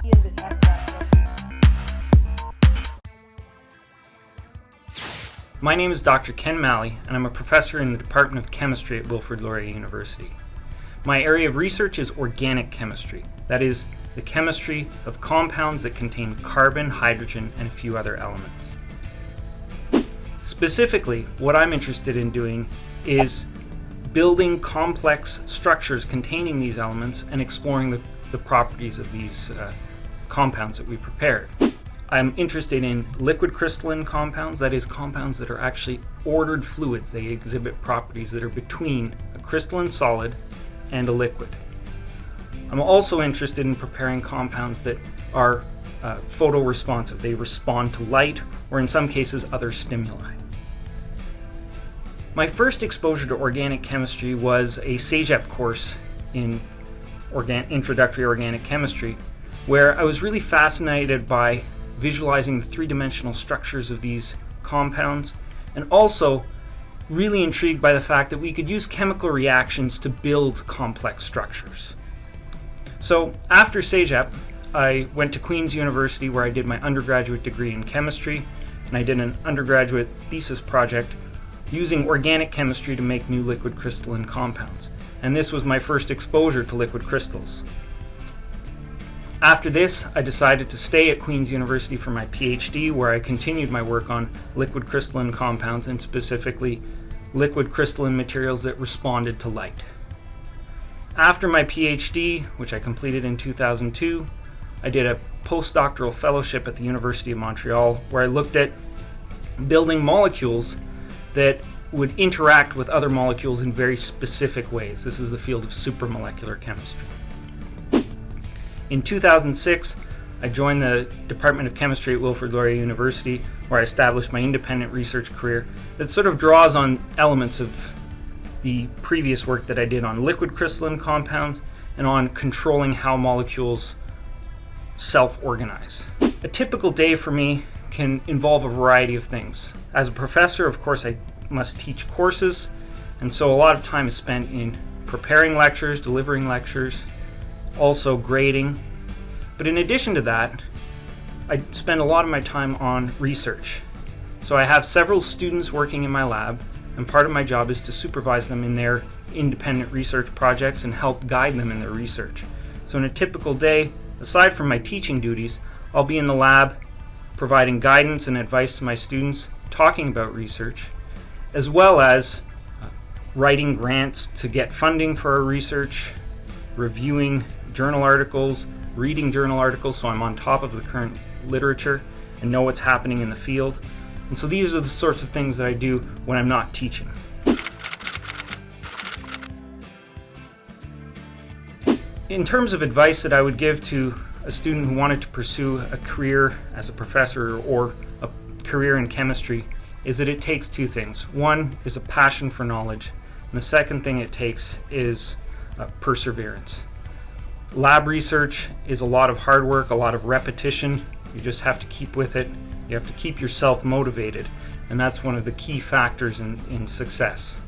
in the test My name is Dr. Ken Maly, and I'm a professor in the Department of Chemistry at Wilfrid Laurier University. My area of research is organic chemistry, that is, the chemistry of compounds that contain carbon, hydrogen, and a few other elements. Specifically, what I'm interested in doing is building complex structures containing these elements and exploring the properties of these compounds that we prepared. I'm interested in liquid crystalline compounds, that is, compounds that are actually ordered fluids. They exhibit properties that are between a crystalline solid and a liquid. I'm also interested in preparing compounds that are photoresponsive. They respond to light or, in some cases, other stimuli. My first exposure to organic chemistry was a CEGEP course in Introductory Organic Chemistry, where I was really fascinated by visualizing the three-dimensional structures of these compounds, and also really intrigued by the fact that we could use chemical reactions to build complex structures. So after CEGEP, I went to Queen's University, where I did my undergraduate degree in chemistry, and I did an undergraduate thesis project using organic chemistry to make new liquid crystalline compounds. And this was my first exposure to liquid crystals. After this, I decided to stay at Queen's University for my PhD, where I continued my work on liquid crystalline compounds, and specifically liquid crystalline materials that responded to light. After my PhD, which I completed in 2002, I did a postdoctoral fellowship at the University of Montreal, where I looked at building molecules that would interact with other molecules in very specific ways. This is the field of supramolecular chemistry. In 2006, I joined the Department of Chemistry at Wilfrid Laurier University, where I established my independent research career that sort of draws on elements of the previous work that I did on liquid crystalline compounds and on controlling how molecules self-organize. A typical day for me can involve a variety of things. As a professor, of course, I must teach courses, and so a lot of time is spent in preparing lectures, delivering lectures, also grading. But in addition to that, I spend a lot of my time on research. So I have several students working in my lab, and part of my job is to supervise them in their independent research projects and help guide them in their research. So in a typical day, aside from my teaching duties, I'll be in the lab providing guidance and advice to my students, talking about research, as well as writing grants to get funding for our research, reviewing journal articles, reading journal articles so I'm on top of the current literature and know what's happening in the field. And so these are the sorts of things that I do when I'm not teaching. In terms of advice that I would give to a student who wanted to pursue a career as a professor or a career in chemistry, is that it takes two things. One is a passion for knowledge, and the second thing it takes is perseverance. Lab research is a lot of hard work, a lot of repetition. You just have to keep with it. You have to keep yourself motivated, and that's one of the key factors in success.